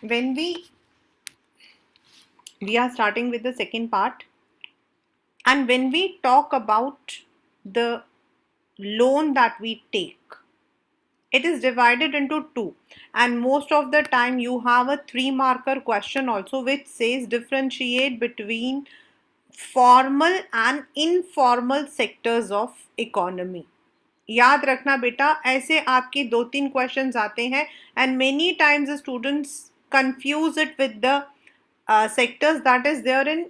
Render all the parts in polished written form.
when we are starting with the second part, and when we talk about the loan that we take, it is divided into two, and most of the time you have a 3 marker question also which says differentiate between formal and informal sectors of economy. याद रखना बेटा, ऐसे आपके 2-3 questions आते हैं and many times the students confuse it with the sectors that is there in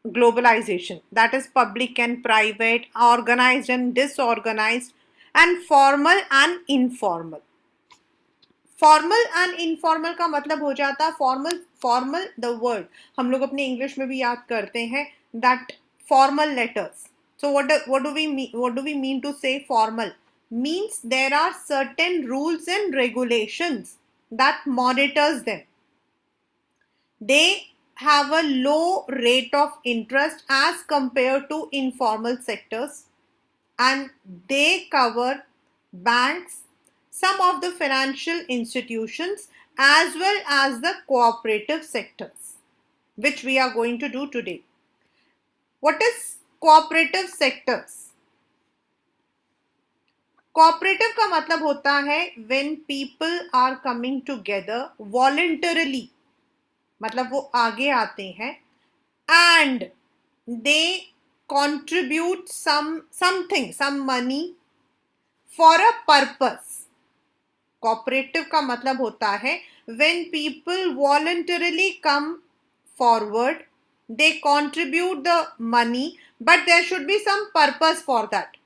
globalization, that is public and private, organized and disorganized, and formal and informal. Formal and informal का मतलब हो जाता है formal the word हम लोग अपने English में भी याद करते हैं that formal letters. So what do we mean to say formal? Means there are certain rules and regulations that monitors them. They have a low rate of interest as compared to informal sectors, and they cover banks, some of the financial institutions, as well as the cooperative sectors, which we are going to do today. What is cooperative sectors? Cooperative का मतलब होता है when people are coming together voluntarily, मतलब वो आगे आते हैं and they contribute something, some money for a purpose. Cooperative का मतलब होता है when people voluntarily come forward, they contribute the money, but there should be some purpose for that,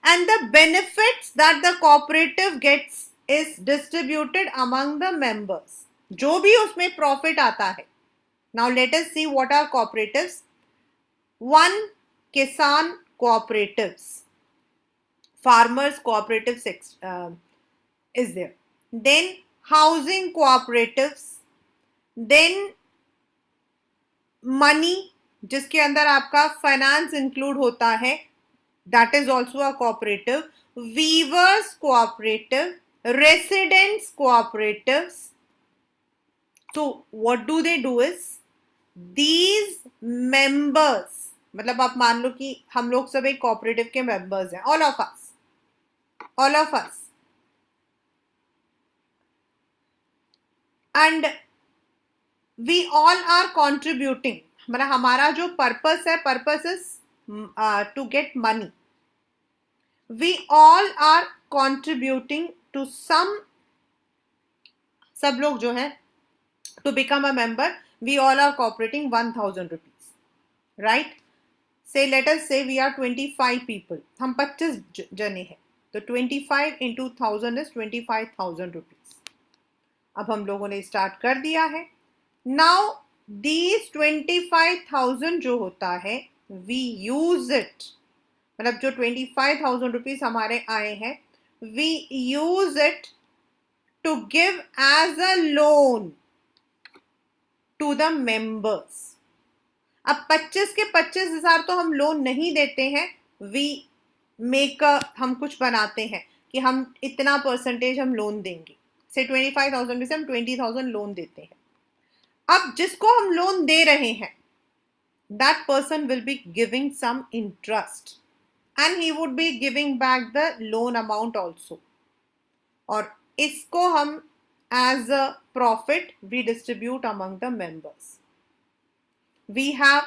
and the benefits that the cooperative gets is distributed among the members. जो भी उसमें profit आता है. Now let us see what are cooperatives. 1. Kisan cooperatives, farmers cooperative is there. Then housing cooperatives, then money जिसके अंदर आपका finance include होता है, that is also a cooperative. Weavers cooperative, residents cooperatives. So what do they do is these members, मतलब आप मान लो कि हम लोग सब एक cooperative के members हैं, all of us, and we all are contributing. मतलब हमारा जो पर्पस है, purpose is to get money. We all are contributing to सब लोग जो है to become a member. We all are cooperating 1000 rupees, right. Say let us say we are 25 people, हम 25 जने हैं, तो 25 into 1000 इज 25,000 रुपीज. अब हम लोगों ने स्टार्ट कर दिया है. नाउ दीज 25,000 जो होता है वी यूज इट, मतलब जो 25,000 रुपीज हमारे आए हैं we use it to give as a loan to the members. अब 25 के 25,000 तो हम लोन नहीं देते हैं, वी मेक हम कुछ बनाते हैं कि हम इतना परसेंटेज हम लोन देंगे. से 25,000 में से हम 20,000 लोन देते हैं. अब जिसको हम लोन दे रहे हैं that person will be giving some interest and he would be giving back the loan amount also, और इसको हम as a profit we distribute among the members. We have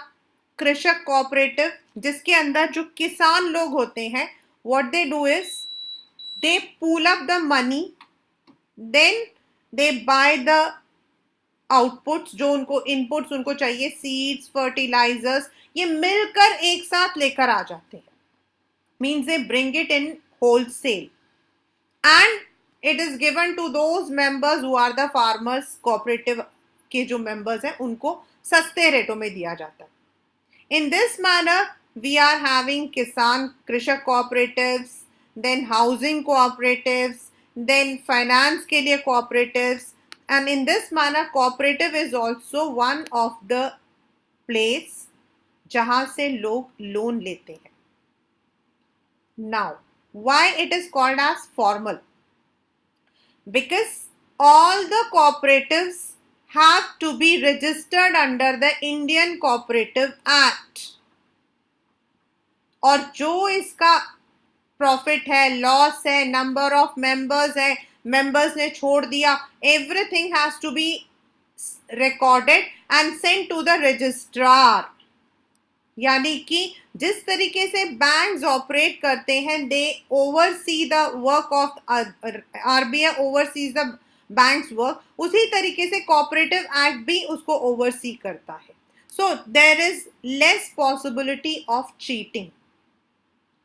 कृषक cooperative, जिसके अंदर जो किसान लोग होते हैं what they do is they pool up the money, then they buy the outputs, जो उनको इनपुट्स उनको चाहिए, सीड्स, फर्टिलाइजर्स, ये मिलकर एक साथ लेकर आ जाते हैं. Means they bring it in wholesale and it is given to those members who are the farmers. Cooperative के जो मेंबर्स हैं उनको सस्ते रेटों में दिया जाता है. In this manner we are having किसान कृषक cooperatives, then housing cooperatives, then finance के लिए cooperatives. And in this manner cooperative is also one of the place जहां से लोग लोन लेते हैं. Now why it is called as formal? Because all the cooperatives have to be registered under the Indian Cooperative Act. और जो इसका profit है, loss है, नंबर ऑफ मेंबर्स है, मेंबर्स ने छोड़ दिया, everything has to be recorded and send to the registrar. यानी कि जिस तरीके से बैंक्स ऑपरेट करते हैं, they oversee the work of RBI oversees the banks work, उसी तरीके से कोऑपरेटिव एक्ट भी उसको ओवरसी करता है. So there is less possibility of cheating.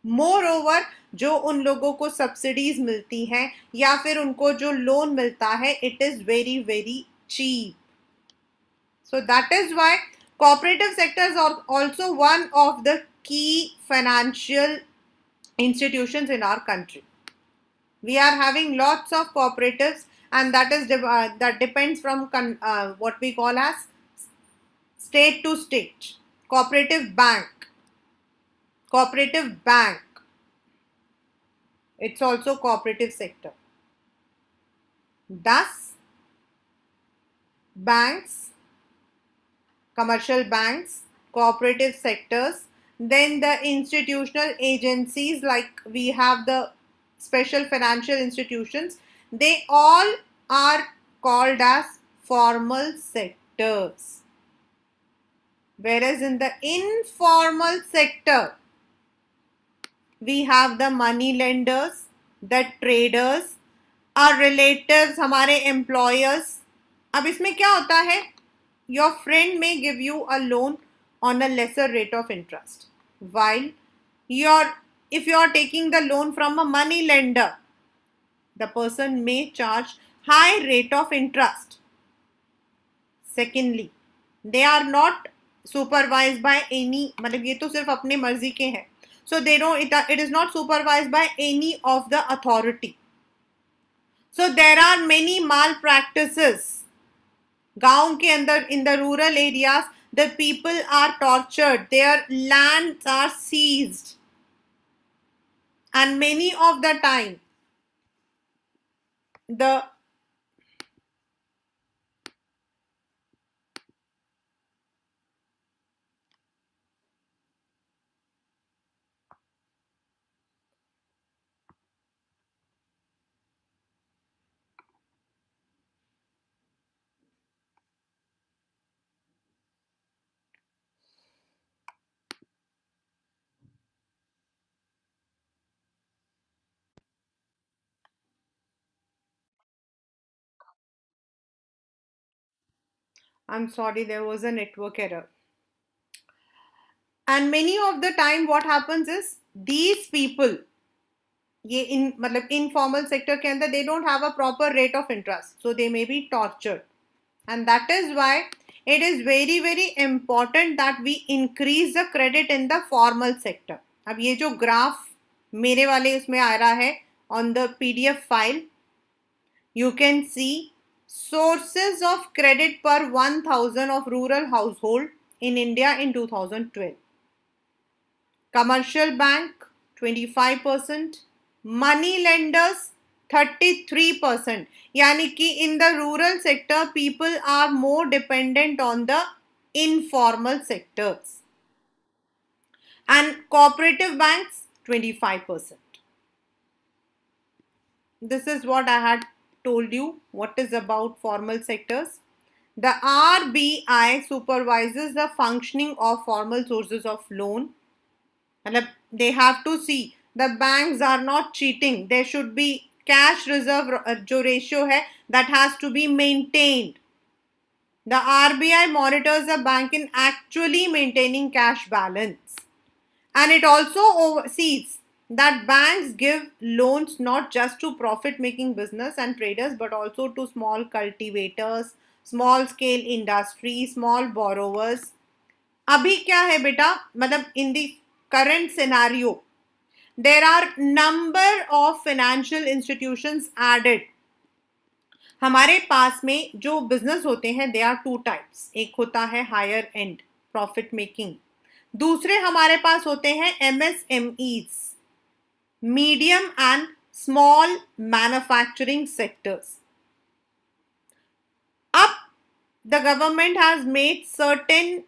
Moreover, जो उन लोगों को सब्सिडीज मिलती हैं या फिर उनको जो लोन मिलता है, it is very very cheap. So that is why cooperative sectors are also one of the key financial institutions in our country. We are having lots of cooperatives, and that is that depends from what we call as state to state. Cooperative bank, it's also cooperative sector. Thus, banks, commercial banks, cooperative sectors, then the institutional agencies, like we have the special financial institutions, they all are called as formal sectors. Whereas in the informal sector, we have the money lenders, the traders, our relatives, हमारे employers. अब इसमें क्या होता है? Your friend may give you a loan on a lesser rate of interest, while if you are taking the loan from a money lender, the person may charge high rate of interest. Secondly, they are not supervised by any, मतलब ये तो सिर्फ अपने मर्जी के हैं. So they don't, it is not supervised by any of the authority. So there are many malpractices. गांव के अंदर, in the rural areas, the people are tortured, their lands are seized, and many of the time the I'm sorry, there was a network error. And many of the time what happens is, these people, ये इन मतलब informal sector के अंदर, they don't have a proper rate of interest, so they may be tortured. And that is why it is very very important that we increase the credit in the formal sector. अब ये जो graph मेरे वाले उसमें आ रहा है on the PDF file, you can see sources of credit per 1000 of rural household in India in 2012. Commercial bank 25%, money lenders 33%. यानी कि in the rural sector, people are more dependent on the informal sectors, and cooperative banks 25%. This is what I had told you what is about formal sectors. The RBI supervises the functioning of formal sources of loan. They have to see the banks are not cheating. There should be cash reserve जो ratio है, that has to be maintained. The RBI monitors the bank in actually maintaining cash balance, and it also oversees that banks give loans not just to profit-making business and traders, but also to small cultivators, small-scale industry, small borrowers. अभी क्या है बेटा, मतलब in the current scenario, there are number of financial institutions added. हमारे पास में जो business होते हैं, दे आर टू टाइप्स. एक होता है हायर एंड प्रॉफिट मेकिंग, दूसरे हमारे पास होते हैं MSMEs, medium and small manufacturing sectors. अब The government has made certain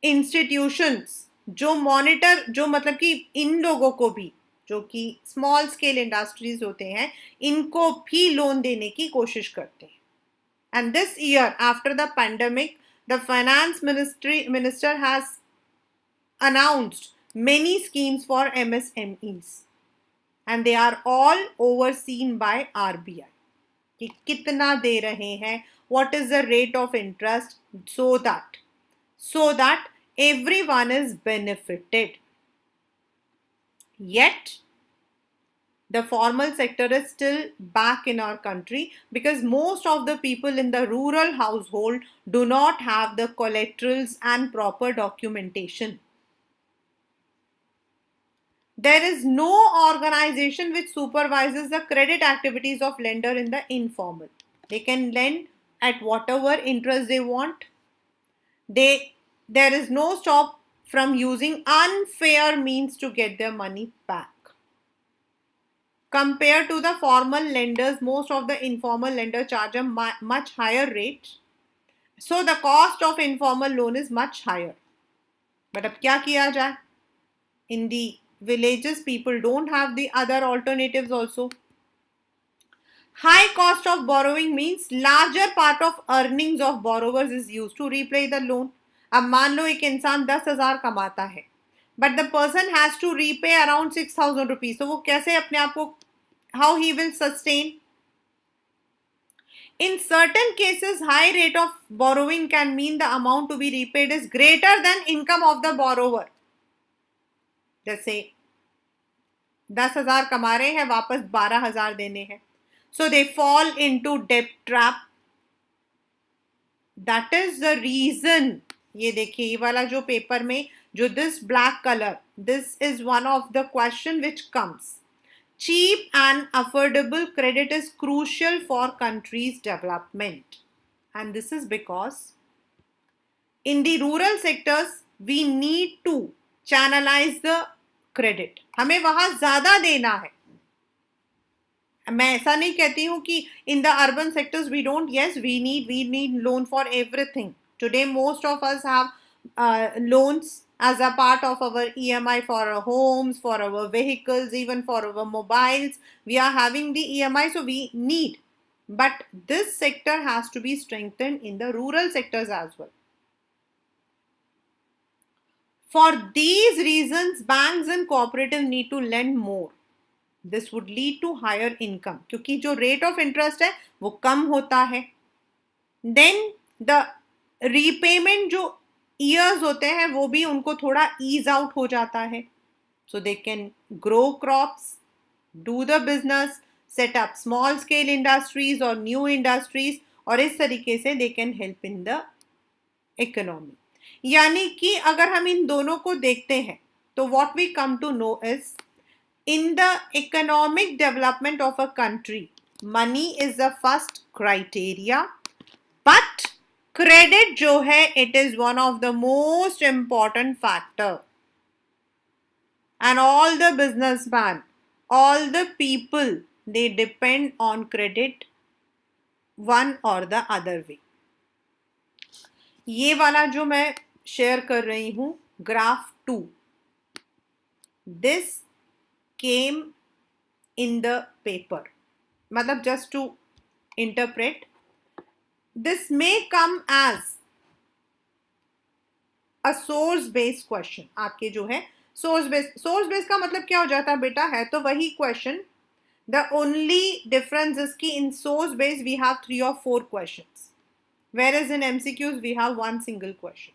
institutions जो मॉनिटर, जो मतलब कि इन लोगों को भी, जो कि स्मॉल स्केल इंडस्ट्रीज होते हैं, इनको भी लोन देने की कोशिश करते हैं. And this year, after the pandemic, the finance minister has announced many schemes for MSMEs, and they are all overseen by RBI. कि कितना दे रहे हैं, what is the rate of interest, so that everyone is benefited. Yet the formal sector is still back in our country because most of the people in the rural household do not have the collaterals and proper documentation. There is no organization which supervises the credit activities of lender in the informal. They can lend at whatever interest they want. There is no stop from using unfair means to get their money back. Compared to the formal lenders, most of the informal lenders charge a much higher rate. So the cost of informal loan is much higher. But अब क्या किया जाए? In the villages, people don't have the other alternatives also. High cost of borrowing means larger part of earnings of borrowers is used to repay the loan. अब मान लो एक इंसान 10,000 कमाता है, but the person has to repay around 6,000 rupees. तो वो कैसे अपने आप को, how he will sustain? In certain cases, high rate of borrowing can mean the amount to be repaid is greater than income of the borrower. जैसे 10,000 कमा रहे हैं, वापस 12,000 देने हैं. So they fall into debt trap. That is the reason. ये देखिए, ये वाला जो पेपर में जो this black color, this is one of the question which comes. Cheap and affordable credit is crucial for country's development. And this is because in the rural sectors, we need to channelize the credit. हमें वहां ज्यादा देना है. मैं ऐसा नहीं कहती हूँ कि in the urban sectors we don't. Yes, we need loan for everything. Today most of us have loans as a part of our EMI for our homes, for our vehicles, even for our mobiles. We are having the EMI, so we need. But this sector has to be strengthened in the rural sectors as well. For these reasons, banks and cooperatives need to lend more. This would lead to higher income क्योंकि जो rate of interest है वो कम होता है. Then the repayment जो years होते हैं वो भी उनको थोड़ा ease out हो जाता है. So they can grow crops, do the business, set up small scale industries or new industries, और इस तरीके से they can help in the economy. यानी कि अगर हम इन दोनों को देखते हैं तो what we come to know is in the economic development of a country, money is the first criteria, but credit जो है, it is one of the most important factor. And all the businessmen, all the people, they depend on credit one or the other way. ये वाला जो मैं share कर रही हूं, graph 2, this came in the paper. मतलब just to interpret, this may come as a source based question. आपके जो है source based का मतलब क्या हो जाता है बेटा? है तो वही question. The only difference is कि in source based we have 3 or 4 questions, whereas in MCQs we have one single question.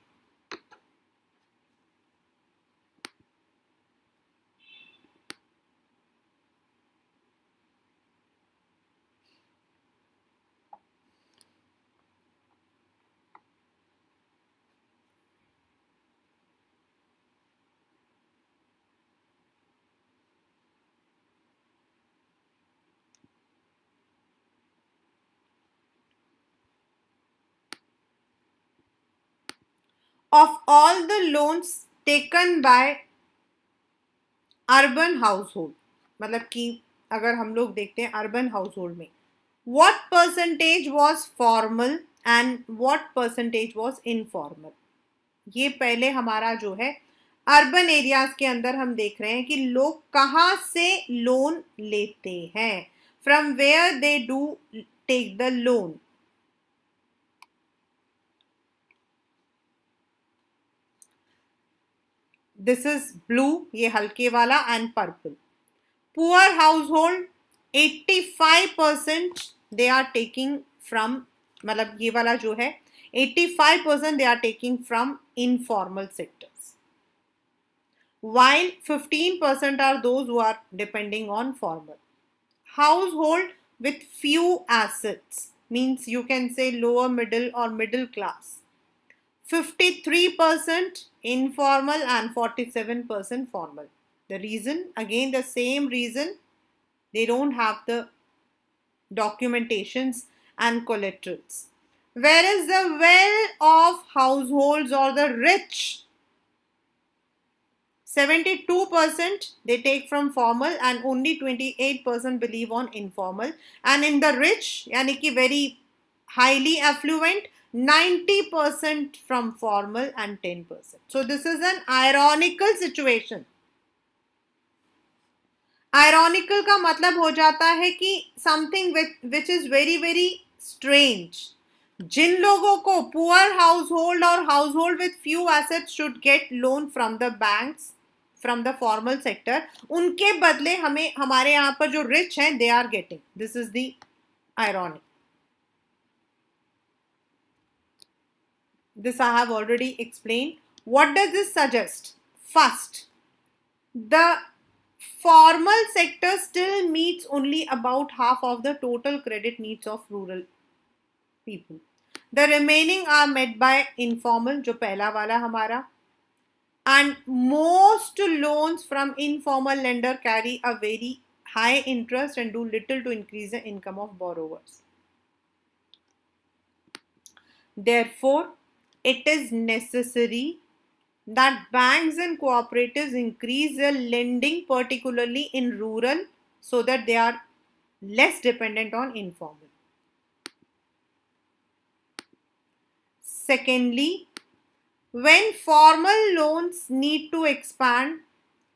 Of all the loans taken by urban household, मतलब कि अगर हम लोग देखते हैं urban household में, what percentage was formal and what percentage was informal. ये पहले हमारा जो है अर्बन एरियाज के अंदर हम देख रहे हैं कि लोग कहाँ से लोन लेते हैं, from where they do take the loan. This is blue, ये हल्के वाला, and purple. Poor household 85% they are taking from, मतलब ये वाला जो है 85% they are taking from informal sectors, while 15% are those who are depending on formal. Household with few assets means you can say lower middle or middle class. 53% informal and 47% formal. The reason, again the same reason, they don't have the documentations and collaterals. Whereas the well-off households or the rich, 72% they take from formal and only 28% believe on informal. And in the rich, yani ki very highly affluent, 90% from formal and 10%. So this is an ironical situation. Ironical का मतलब हो जाता है कि something which is very very strange. जिन लोगों को poor household और household with few assets should get loan from the banks, from the formal sector, उनके बदले हमें हमारे यहाँ पर जो रिच हैं they are getting. This is the ironic. This I have already explained. What does this suggest? First, the formal sector still meets only about half of the total credit needs of rural people. The remaining are met by informal, जो पहला वाला हमारा, and most loans from informal lender carry a very high interest and do little to increase the income of borrowers. Therefore, it is necessary that banks and cooperatives increase their lending, particularly in rural, so that they are less dependent on informal. Secondly, when formal loans need to expand,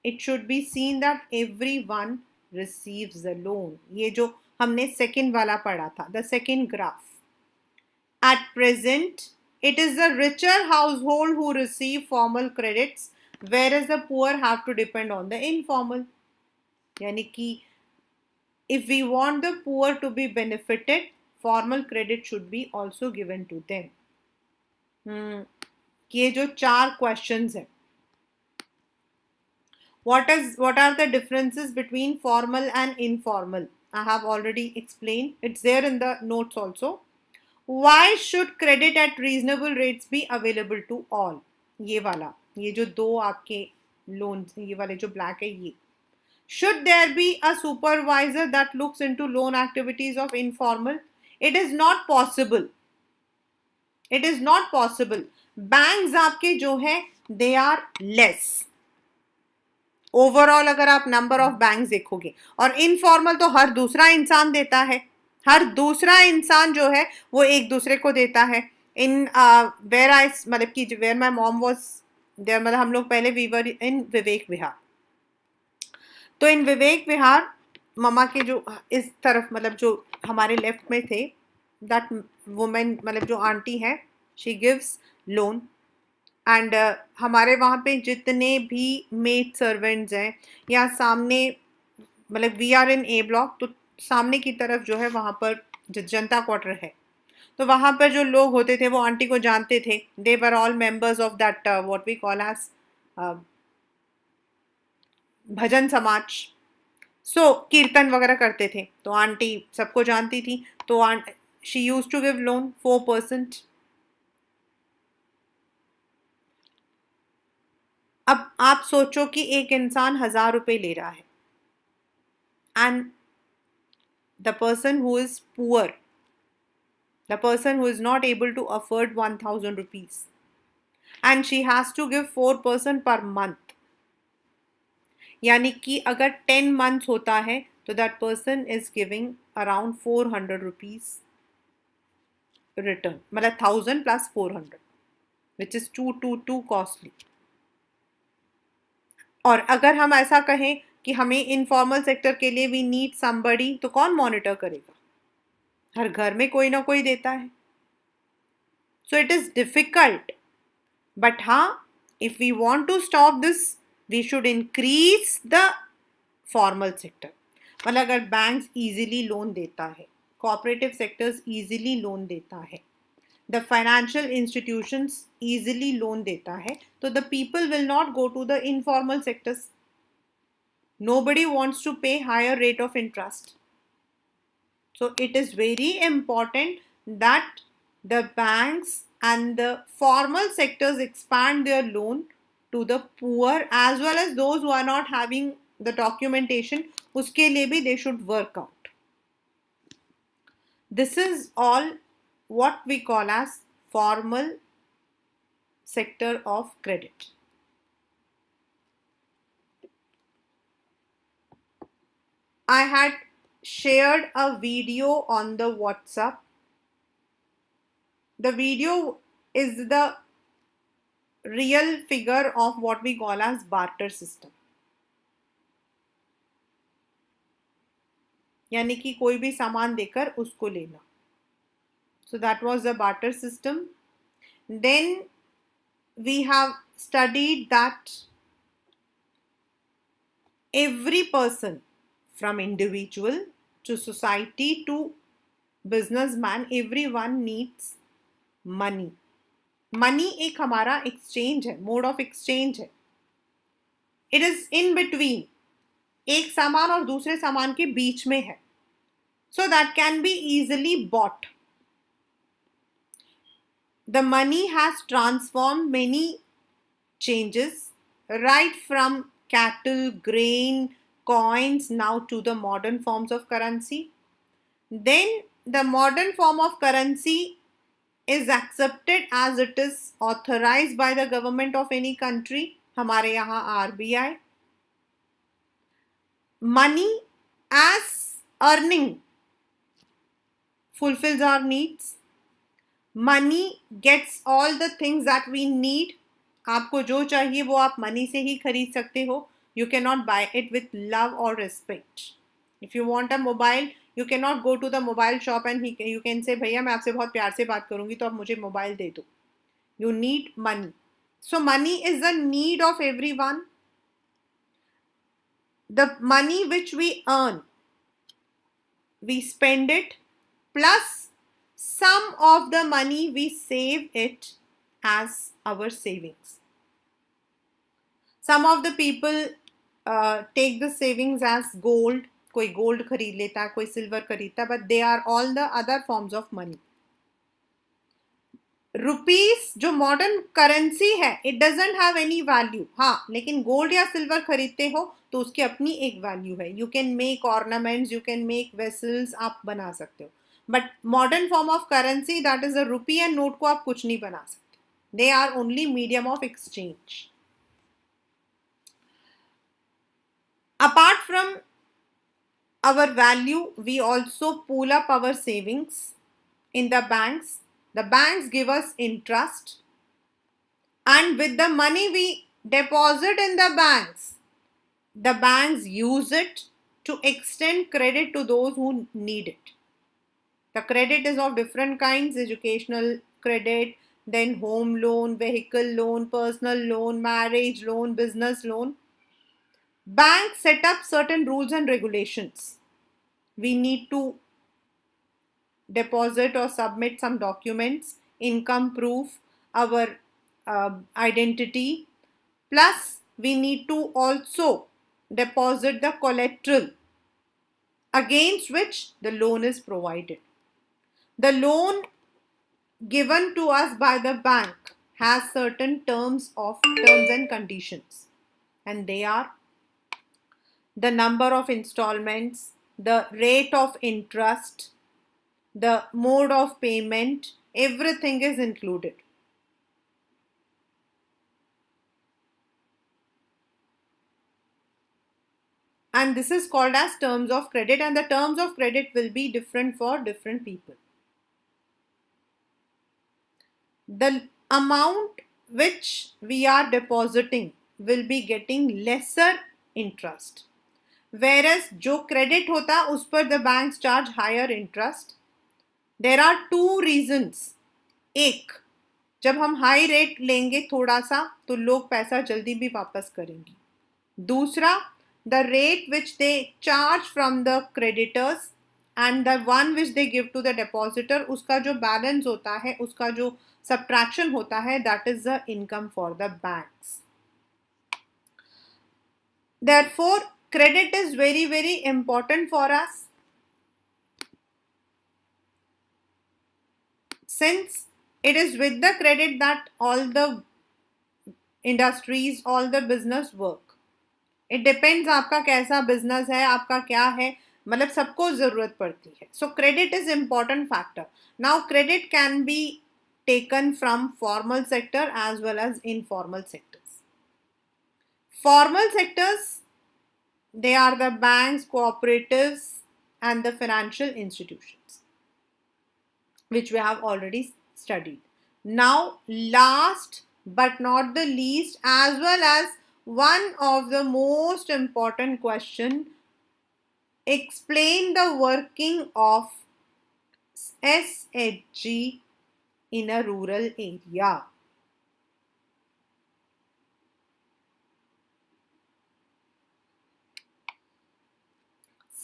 it should be seen that everyone receives the loan. ये जो हमने second वाला पढ़ा था, the second graph. At present, it is the richer household who receive formal credits, whereas the poor have to depend on the informal. यानी कि if we want the poor to be benefited, formal credit should be also given to them. ये जो 4 questions हैं, what are the differences between formal and informal? I have already explained. It's there in the notes also. Why should credit at reasonable rates be available to all? ये वाला, ये जो दो आपके loans, ये वाले जो black है ये. Should there be a supervisor that looks into loan activities of informal? It is not possible. It is not possible. Banks आपके जो हैं, they are less. ओवरऑल अगर आप नंबर ऑफ बैंक्स देखोगे, और इनफॉर्मल तो हर दूसरा इंसान देता है, हर दूसरा इंसान जो है वो एक दूसरे को देता है. इन वेयर आई, मतलब कि where my mom was there, मतलब हम लोग पहले वी वर इन विवेक विहार. तो इन विवेक विहार ममा के जो इस तरफ, मतलब जो हमारे लेफ्ट में थे, दैट वुमेन, मतलब जो आंटी है, शी गिव्स लोन. एंड हमारे वहाँ पे जितने भी मेड सर्वेंट्स हैं, या सामने, मतलब we are in a block, तो सामने की तरफ जो है वहाँ पर जनता क्वार्टर है, तो वहाँ पर जो लोग होते थे वो आंटी को जानते थे. They were all members of that what we call as Bhajan Samaj. So कीर्तन वगैरह करते थे, तो आंटी सबको जानती थी, तो she use to give loan 4%. अब आप सोचो कि एक इंसान 1000 रुपए ले रहा है, and the person who is poor, the person who is not able to afford 1000 rupees, and she has to give 4% per month. यानी कि अगर 10 months होता है तो that person is giving around 400 rupees return, मतलब 1000 plus 400, which is too costly. और अगर हम ऐसा कहें कि हमें इनफॉर्मल सेक्टर के लिए वी नीड समबडी, तो कौन मॉनिटर करेगा? हर घर में कोई ना कोई देता है. So it is difficult. But हाँ, if we want to stop this, we should increase the formal sector. मतलब अगर बैंक्स इजीली लोन देता है, कोऑपरेटिव सेक्टर्स इजीली लोन देता है, the financial institutions easily loan देता है, तो the people will not go to the informal sectors. Nobody wants to pay higher rate of interest. So it is very important that the banks and the formal sectors expand their loan to the poor as well as those who are not having the documentation. Uske liye bhi they should work out. This is all what we call as formal sector of credit. I had shared a video on the WhatsApp. The video is the real figure of what we call as barter system. यानी कि कोई भी सामान देकर उसको लेना. So that was the barter system. Then we have studied that every person, from individual to society to businessman, everyone needs money. Money एक हमारा एक्सचेंज है, मोड ऑफ एक्सचेंज है. इट इज इन बिटवीन, एक सामान और दूसरे सामान के बीच में है. So that can be easily bought. The money has transform many changes, right from cattle, grain, coins, now to the modern forms of currency. Then the modern form of currency is accepted as it is authorized by the government of any country. हमारे यहाँ RBI. Money as earning fulfills our needs. Money gets all the things that we need. आपको जो चाहिए वो आप money से ही खरीद सकते हो. You cannot buy it with love or respect. If you want a mobile, you cannot go to the mobile shop and you can say, भैया मैं आपसे बहुत प्यार से बात करूंगी तो आप मुझे मोबाइल दे दो. You need money. So money is a need of everyone. The money which we earn, we spend it, plus some of the money we save it as our savings. Some of the people take the savings as gold. कोई gold खरीद लेता है, कोई silver खरीदता है, but they are all the other forms of money. Rupees जो modern currency है, it doesn't have any value. हाँ, लेकिन गोल्ड या सिल्वर खरीदते हो तो उसकी अपनी एक वैल्यू है. You can make ornaments, you can make vessels, आप बना सकते हो. But modern form of currency, that is a rupee and note, को आप कुछ नहीं बना सकते. They are only medium of exchange. Apart from our value, we also pool up our savings in the banks. The banks give us interest, and with the money we deposit in the banks use it to extend credit to those who need it. The credit is of different kinds: educational credit, then home loan, vehicle loan, personal loan, marriage loan, business loan. Banks set up certain rules and regulations. We need to deposit or submit some documents, income proof, our identity. Plus, we need to also deposit the collateral against which the loan is provided. The loan given to us by the bank has certain terms and conditions, and they are the number of installments, the rate of interest, the mode of payment, everything is included. And this is called as terms of credit, and the terms of credit will be different for different people. the amount which we are depositing will be getting lesser interest, whereas जो credit होता है उस पर the banks charge higher interest. There are two reasons. एक, जब हम high rate लेंगे थोड़ा सा तो लोग पैसा जल्दी भी वापस करेंगे. दूसरा, the rate which they charge from the creditors and the one which they give to the depositor, उसका जो बैलेंस होता है, उसका जो सब्ट्रैक्शन होता है, that is the income for the banks. Therefore, credit is very, very important for us. Since it is with the credit that all the industries, all the business work. It depends आपका कैसा business है, आपका क्या है, मतलब सबको ज़रूरत पड़ती है. So credit is important factor. Now credit can be taken from formal sector as well as informal sectors. Formal sectors, they are the banks, cooperatives and the financial institutions, which we have already studied. Now, last but not the least, as well as one of the most important question, explain the working of SHG in a rural area.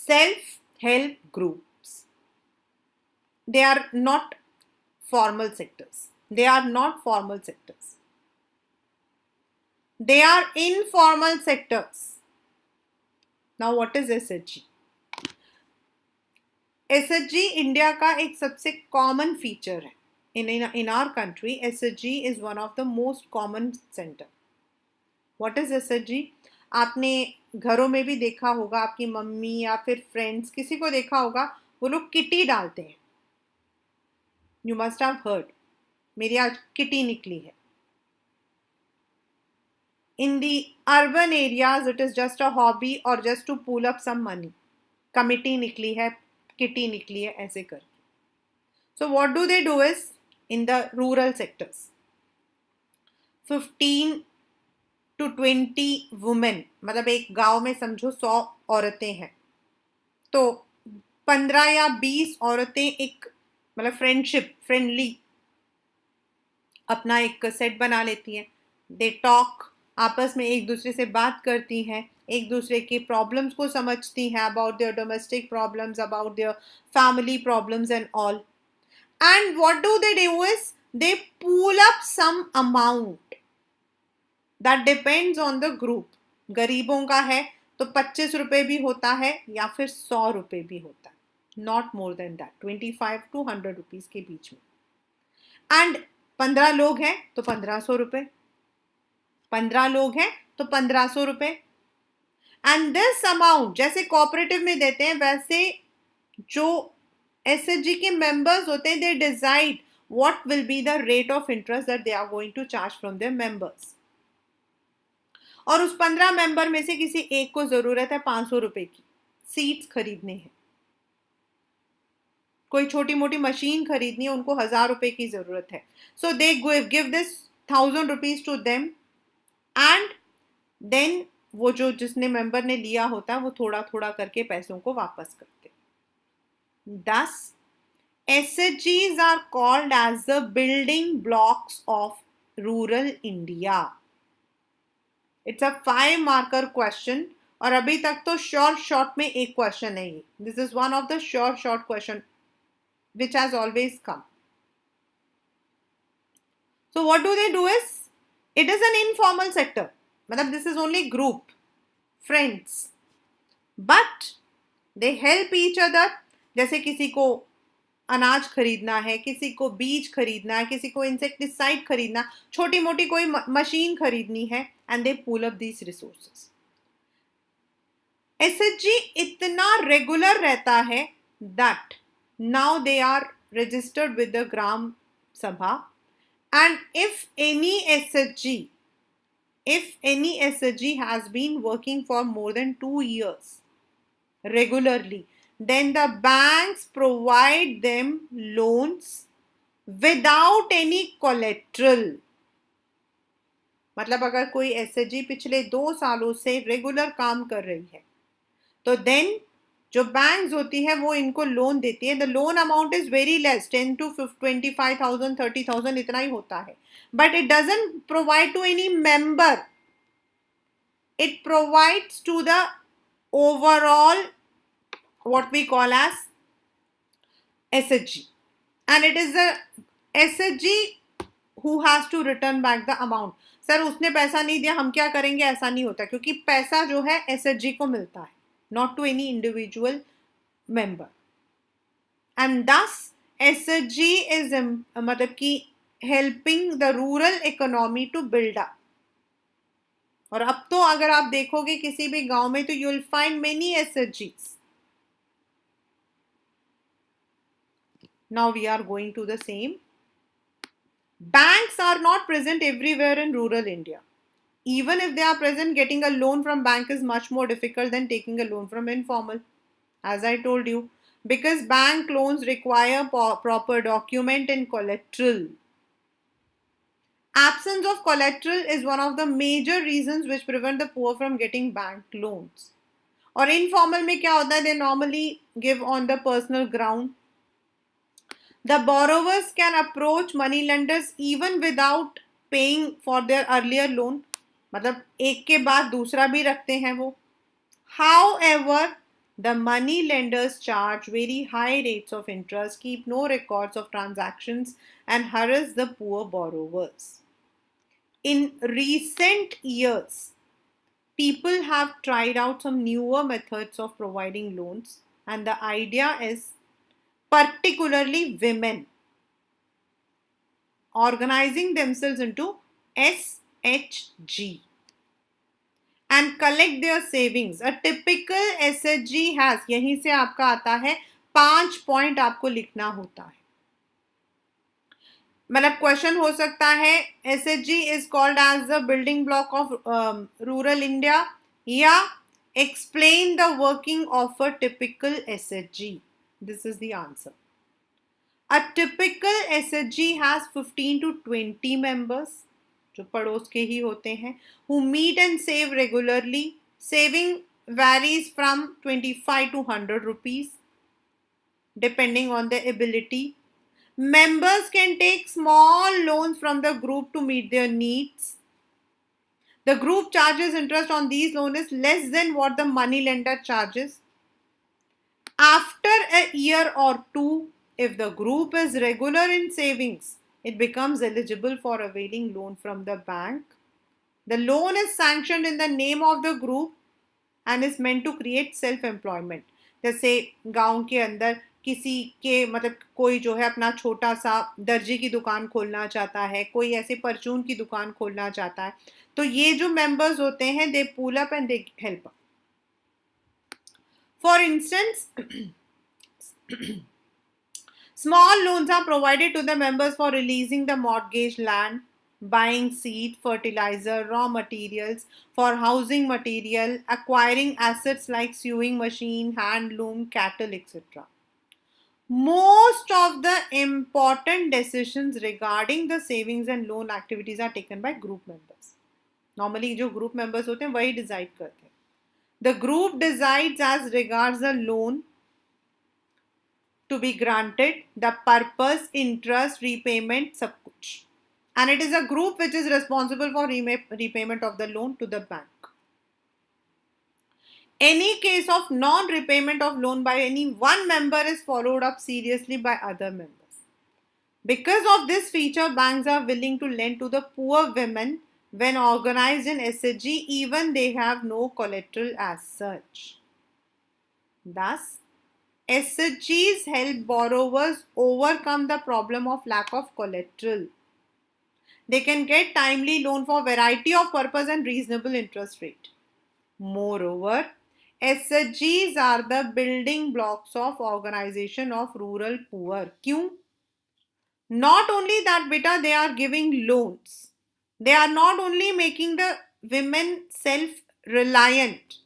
Self-help groups. They are not formal sectors. They are not formal sectors. They are informal sectors. Now what is SHG? SHG India का एक सबसे common feature है. In our country, SHG is one of the most common center. What is SHG? आपने घरों में भी देखा होगा, आपकी मम्मी या फिर फ्रेंड्स किसी को देखा होगा, वो लोग किटी डालते हैं. You must have heard. मेरी आज किटी निकली है. In the urban areas, it is just a hobby or just to pull up some money. Committee निकली है, kitty निकली है, ऐसे कर. So what do they do is, in the rural sectors, 15 to 20 women, मतलब एक गांव में समझो 100 औरतें हैं, तो 15 या 20 औरतें एक मतलब फ्रेंडली अपना एक सेट बना लेती हैं. दे टॉक, आपस में एक दूसरे से बात करती हैं, एक दूसरे के प्रॉब्लम्स को समझती हैं, about their domestic problems, about their family problems and all. And what do they do is they pool up some amount that depends on the group. गरीबों का है तो 25 रुपए भी होता है या फिर 100 रुपए भी होता है, not more than that, 25 to 100 rupees के बीच में. एंड 15 लोग हैं तो 1500 रुपए, 15 लोग हैं तो 1500 रुपए. एंड दिस अमाउंट जैसे कोऑपरेटिव में देते हैं, वैसे जो एसएचजी के मेंबर्स होते हैं, they decide what will be the rate of interest that they are going to charge from their members. और उस 15 मेंबर में से किसी एक को जरूरत है 500 रुपए की सीट्स खरीदने हैं, कोई छोटी मोटी मशीन खरीदनी है, उनको 1000 रुपए की जरूरत है. So they give this 1000 rupees to them and then वो जो जिसने मेंबर ने लिया होता है वो थोड़ा थोड़ा करके पैसों को वापस करते. Thus, SHGs are called as the building blocks of rural India. It's a 5 marker question और अभी तक तो शॉर्ट में एक क्वेश्चन है ये. This is one of the short question which has always come. So what do they do is, it is an informal sector, मतलब this is only group, friends, but they help each other. जैसे किसी को अनाज खरीदना है, किसी को बीज खरीदना है, किसी को इंसेक्टिसाइड खरीदना, छोटी मोटी कोई मशीन खरीदनी है, and they pull up these resources. SHG इतना रेगुलर रहता है that now they are registered with the gram sabha, and if any SHG has been working for more than 2 years regularly, then the banks provide them loans without any collateral. मतलब अगर कोई SHG पिछले 2 सालों से regular काम कर रही है तो देन जो बैंक्स होती है वो इनको लोन देती है। The loan amount is very less, 10 to 25,000, 30,000 इतना ही होता है, but it doesn't provide to any member, it provides to the overall what we call as SHG, and it is the SHG who has to return back the amount. Sir उसने पैसा नहीं दिया, हम क्या करेंगे, ऐसा नहीं होता, क्योंकि पैसा जो है SHG को मिलता है, not to any individual member, and thus SHG is मतलब कि helping the rural economy to build up. और अब तो अगर आप देखोगे किसी भी गांव में तो you will find many SHGs. Now we are going to the same. Banks are not present everywhere in rural India. Even if they are present, getting a loan from bank is much more difficult than taking a loan from informal. As I told you, because bank loans require proper document and collateral. Absence of collateral is one of the major reasons which prevent the poor from getting bank loans. और informal में क्या होता है? They normally give on the personal ground. The borrowers can approach money lenders even without paying for their earlier loan. मतलब एक के बाद दूसरा भी रखते हैं वो. However, the money lenders charge very high rates of interest, keep no records of transactions, and harass the poor borrowers. In recent years, people have tried out some newer methods of providing loans, and the idea is particularly women organizing themselves into SHG and collect their savings. A typical SHG has, यहीं से आपका आता है 5 point आपको लिखना होता है. मतलब क्वेश्चन हो सकता है SHG is called as the building block of rural India, या explain the working of a typical SHG. This is the answer. A typical SHG has 15 to 20 members, जो पड़ोस के ही होते हैं, who meet and save regularly. Saving varies from 25 to 100 rupees depending on their ability. Members can take small loans from the group to meet their needs. The group charges interest on these loans is less than what the money lender charges. After a year or two, if the group is regular in savings, it becomes eligible for availing loan from the bank. The loan is sanctioned in the name of the group and is meant to create self-employment. जैसे गांव के अंदर किसी के मतलब कोई जो है अपना छोटा सा दर्जी की दुकान खोलना चाहता है, कोई ऐसे परचून की दुकान खोलना चाहता है, तो ये जो मेंबर्स होते हैं दे pull up and they help. For instance, small loans are provided to the members for releasing the mortgaged land, buying seed, fertilizer, raw materials, for housing material, acquiring assets like sewing machine, handloom, cattle, etc. Most of the important decisions regarding the savings and loan activities are taken by group members. Normally जो group members होते हैं वही decide करते हैं. The group decides as regards the loan to be granted, the purpose, interest, repayment, सब कुछ. And it is a group which is responsible for repayment of the loan to the bank. Any case of non-repayment of loan by any one member is followed up seriously by other members. Because of this feature, banks are willing to lend to the poor women when organized in SHG, even they have no collateral as such. Thus, SHGs help borrowers overcome the problem of lack of collateral. They can get timely loan for variety of purpose and reasonable interest rate. Moreover, SHGs are the building blocks of organization of rural poor. क्यों? Not only that, beta, they are giving loans. They are not only making the women self-reliant,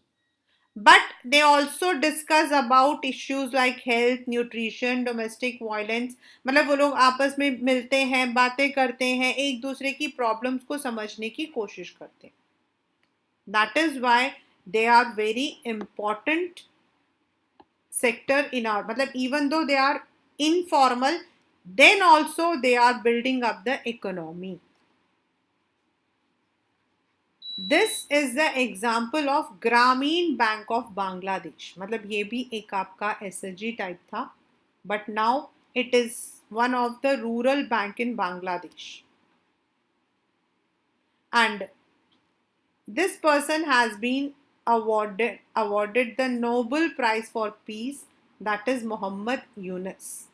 but they also discuss about issues like health, nutrition, domestic violence. मतलब वो लोग आपस में मिलते हैं, बातें करते हैं, एक दूसरे की प्रॉब्लम्स को समझने की कोशिश करते हैं. That is why they are very important sector in our, मतलब even though they are informal, then also they are building up the economy. This is the example of Grameen Bank of Bangladesh. मतलब ये भी एक आपका SSG type था, but now it is one of the rural bank in Bangladesh. And this person has been awarded the Nobel Prize for Peace, that is Muhammad Yunus.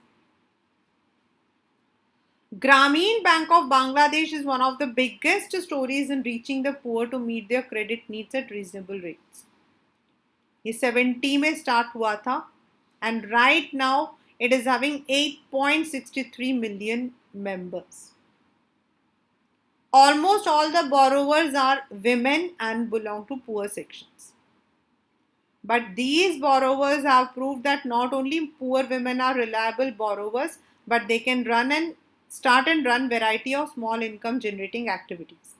Grameen Bank of Bangladesh is one of the biggest stories in reaching the poor to meet their credit needs at reasonable rates. ये 70 में start हुआ था and right now it is having 8.63 million members. Almost all the borrowers are women and belong to poor sections. But these borrowers have proved that not only poor women are reliable borrowers, but they can start and run variety of small income generating activities.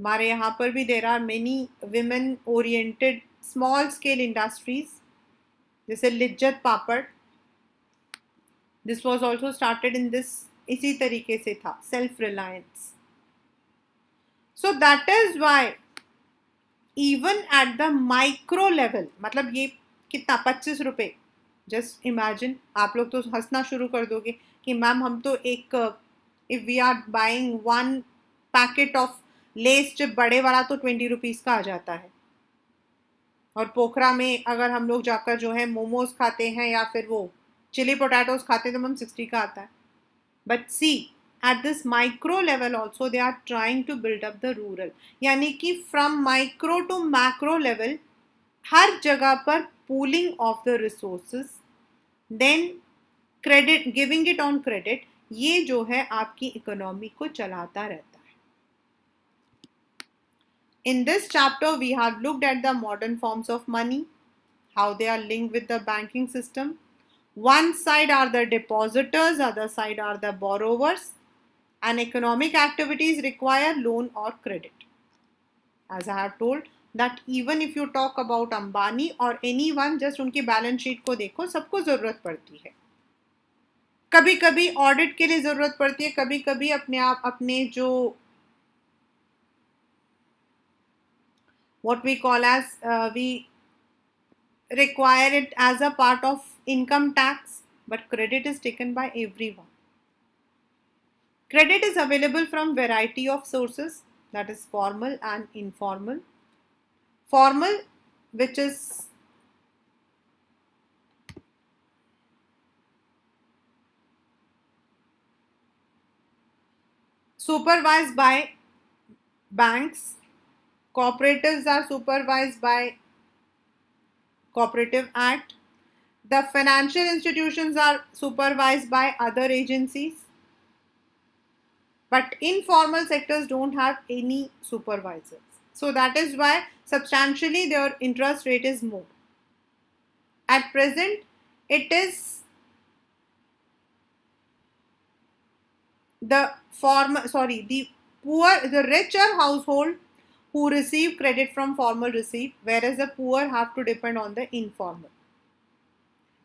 हमारे यहाँ पर भी there are many women oriented small scale industries जैसे लिज्जत पापड़. This was also started in this, इसी तरीके से था, self reliance. So that is why even at the micro level, मतलब ये कितना 25 रुपए, जस्ट इमेजिन. आप लोग तो हंसना शुरू कर दोगे कि मैम हम तो एक, if we are buying one packet of Lay's chip बड़े वाला तो 20 रुपीज़ का आ जाता है, और पोखरा में अगर हम लोग जाकर जो है मोमोज खाते हैं या फिर वो चिली पोटैटोज खाते हैं तो मैम 60 का आता है. But see at this micro level also they are trying to build up the rural, यानी कि from micro to macro level हर जगह पर pooling of the resources, then credit, giving it on credit, ये जो है आपकी इकोनॉमी को चलाता रहता है. In this chapter we have looked at the modern forms of money, how they are linked with the banking system. One side are the depositors, other side are the borrowers, and economic activities require loan or credit. As I have told that even if you talk about Ambani or anyone, just उनकी balance sheet को देखो, सबको ज़रूरत पड़ती है. कभी कभी audit के लिए ज़रूरत पड़ती है, कभी कभी अपने जो what we call as we require it as a part of income tax, but credit is taken by everyone. Credit is available from variety of sources, that is formal and informal. Formal, which is supervised by banks. Cooperatives are supervised by Cooperative Act. The financial institutions are supervised by other agencies. But informal sectors don't have any supervisors. So that is why substantially their interest rate is more. At present, it is the richer household who receive credit from formal receive, whereas the poor have to depend on the informal.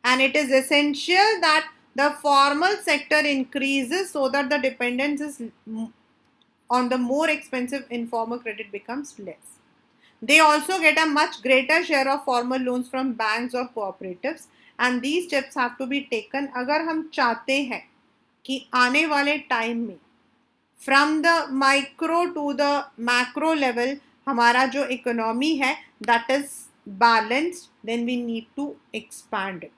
And it is essential that the formal sector increases so that the dependence is on the more expensive informal credit becomes less. They also get a much greater share of formal loans from banks or cooperatives, and these steps have to be taken अगर हम चाहते हैं कि आने वाले time में from the micro to the macro level हमारा जो इकोनॉमी है that is balanced, then we need to expand it.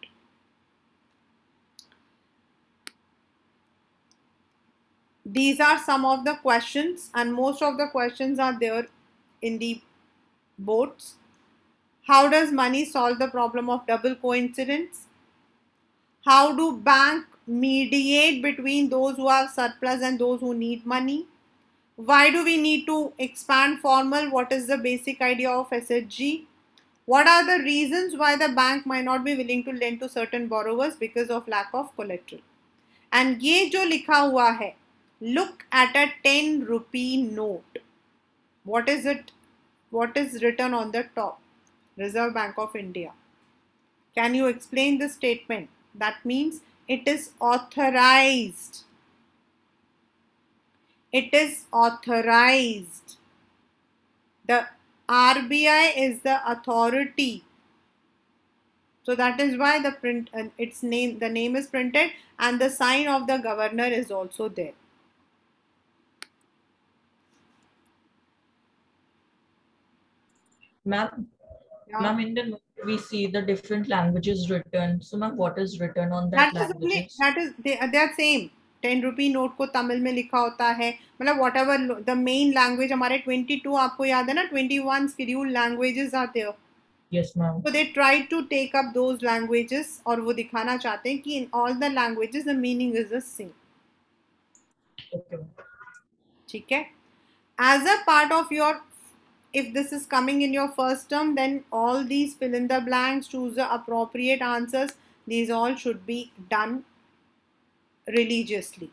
These are some of the questions, and most of the questions are there in the boards. How does money solve the problem of double coincidence? How do banks mediate between those who have surplus and those who need money? Why do we need to expand formal? What is the basic idea of SHG? What are the reasons why the bank might not be willing to lend to certain borrowers? Because of lack of collateral. And ये जो लिखा हुआ है, look at a 10 rupee note. What is it? What is written on the top? Reserve Bank of India. Can you explain this statement? That means it is authorized. It is authorized. The RBI is the authority. So that is why the name is printed, and the sign of the governor is also there. Ma'am, Yeah. ma'am, in the note we see the different languages written. So, ma'am, what is written on that languages? They are same. 10 rupee note को तमिल में लिखा होता है, मतलब what ever the main language हमारे 22 आपको याद है ना, 21 scheduled languages आते हो. Yes, ma'am. So they try to take up those languages और वो दिखाना चाहते हैं कि in all the languages the meaning is the same. Okay. ठीक है. As a part of your, if this is coming in your first term, then all these fill in the blanks, choose the appropriate answers. These all should be done religiously.